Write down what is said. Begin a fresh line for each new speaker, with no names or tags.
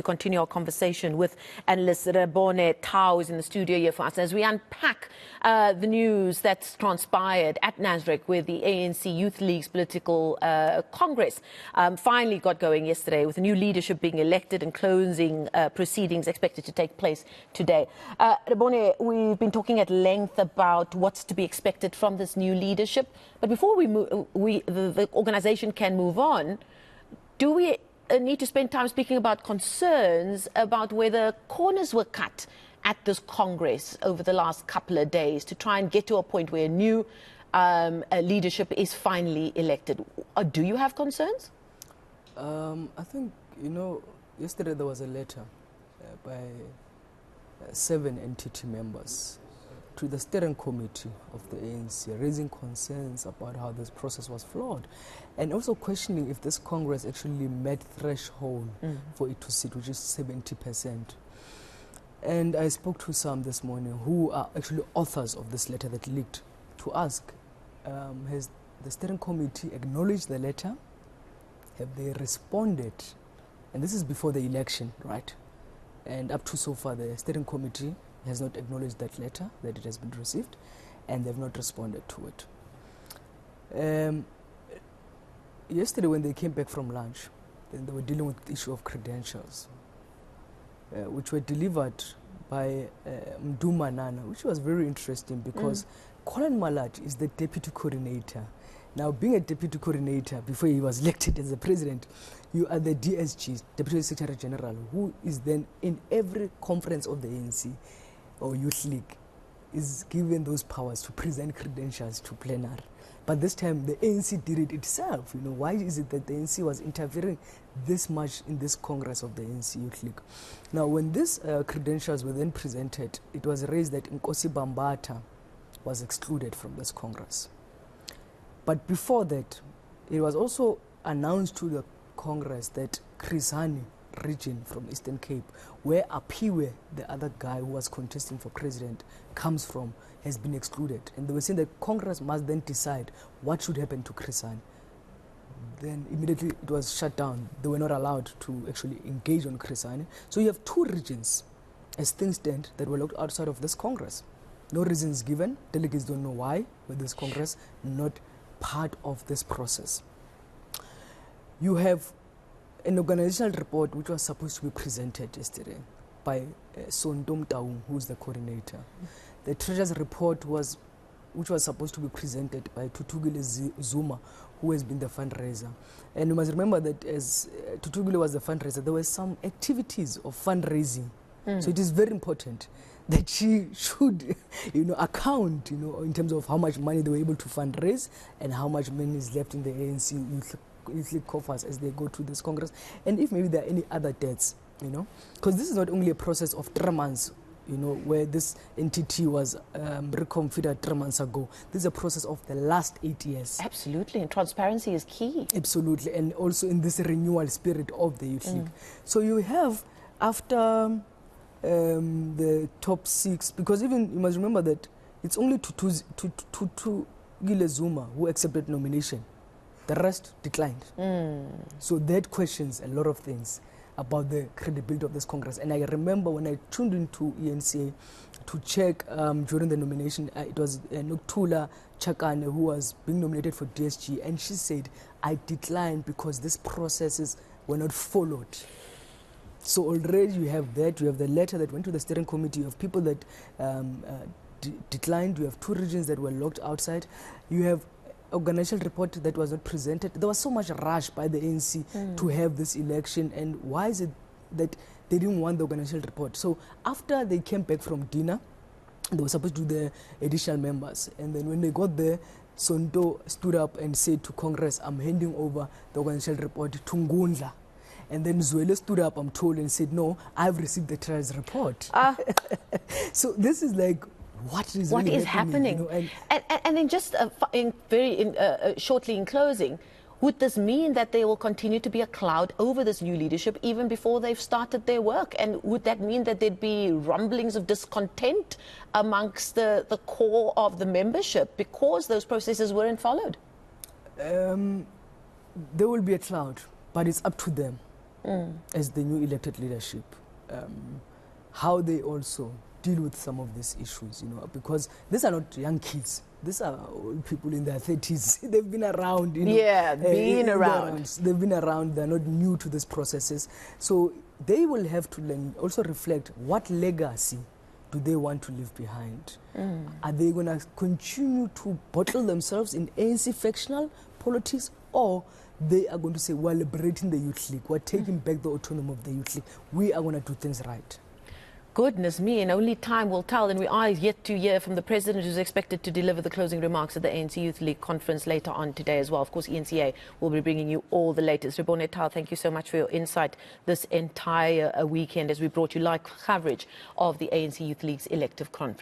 To continue our conversation with Analyst Rebone Tau is in the studio here for us as we unpack the news that's transpired at Nasrec, where the ANC Youth League's political Congress finally got going yesterday, with new leadership being elected and closing proceedings expected to take place today. Rebone, we've been talking at length about what's to be expected from this new leadership, but before the organisation can move on, do we need to spend time speaking about concerns about whether corners were cut at this Congress over the last couple of days to try and get to a point where new leadership is finally elected? Do you have concerns?
I think, yesterday there was a letter by 7 entity members to the steering committee of the ANC, raising concerns about how this process was flawed, and also questioning if this Congress actually met threshold for it to sit, which is 70%. And I spoke to some this morning who are actually authors of this letter that leaked, to ask, has the steering committee acknowledged the letter? Have they responded? And this is before the election, right? And up to so far, the steering committee has not acknowledged that letter, that it has been received, and they've not responded to it. Yesterday when they came back from lunch, then they were dealing with the issue of credentials, which were delivered by Mduma Nana, which was very interesting because Colin Malat is the deputy coordinator. Now, being a deputy coordinator, before he was elected as the president, you are the DSG, Deputy Secretary General, who is then in every conference of the ANC or Youth League, is given those powers to present credentials to plenary. But this time, the ANC did it itself. Why is it that the ANC was interfering this much in this Congress of the ANC Youth League? Now, when these credentials were then presented, it was raised that Nkosi Bambata was excluded from this Congress. But before that, it was also announced to the Congress that Chris Hani region from Eastern Cape, where Apiwe, the other guy who was contesting for president, comes from, has been excluded. And they were saying that Congress must then decide what should happen to Chris Hani. Then immediately it was shut down. They were not allowed to actually engage on Chris Hani. So you have 2 regions, as things stand, that were locked outside of this Congress. No reasons given. Delegates don't know why, but this Congress not part of this process. You have an organizational report which was supposed to be presented yesterday by Rebone Tau, who is the coordinator. The treasurer's report which was supposed to be presented by Tutugile Zuma, who has been the fundraiser. And you must remember that as Tutugile was the fundraiser, there were some activities of fundraising. So it is very important that she should, account, in terms of how much money they were able to fundraise and how much money is left in the ANC Youth League coffers as they go to this Congress, and if maybe there are any other debts, because this is not only a process of 3 months, where this entity was reconfigured 3 months ago. This is a process of the last 8 years.
Absolutely, and transparency is key.
Absolutely, and also in this renewal spirit of the Youth League. So you have, after the top 6, because even you must remember that it's only Tutugile Zuma who accepted nomination. The rest declined. So that questions a lot of things about the credibility of this Congress. And I remember when I tuned into eNCA to check during the nomination, it was Noktula Chakane who was being nominated for DSG, and she said, I declined because these processes were not followed. So already you have that, you have the letter that went to the steering committee, you have people that declined, you have 2 regions that were locked outside, you have organizational report that was not presented. There was so much rush by the ANC to have this election, and why is it that they didn't want the organizational report? So after they came back from dinner, they were supposed to do the additional members, and then when they got there, Sonto stood up and said to Congress, I'm handing over the organizational report to Ngundla. And then Zwele stood up, I'm told, and said, no, I've received the trial's report. So this is like, what is really
happening? And then just shortly in closing, would this mean that there will continue to be a cloud over this new leadership even before they've started their work? And would that mean that there'd be rumblings of discontent amongst the core of the membership because those processes weren't followed?
There will be a cloud, but it's up to them. as the new elected leadership, how they also deal with some of these issues, because these are not young kids. These are old people in their 30s. They've been around,
Yeah, been around.
They've been around. They're not new to these processes. So they will have to then also reflect what legacy do they want to leave behind. Are they going to continue to bottle themselves in ANC factional politics, or they are going to say, we're liberating the Youth League, we're taking back the autonomy of the Youth League, we are going to do things right?
Goodness me, and only time will tell. And we are yet to hear from the President, who's expected to deliver the closing remarks at the ANC Youth League conference later on today as well. Of course, eNCA will be bringing you all the latest. Rebone Tau, thank you so much for your insight this entire weekend as we brought you live coverage of the ANC Youth League's elective conference.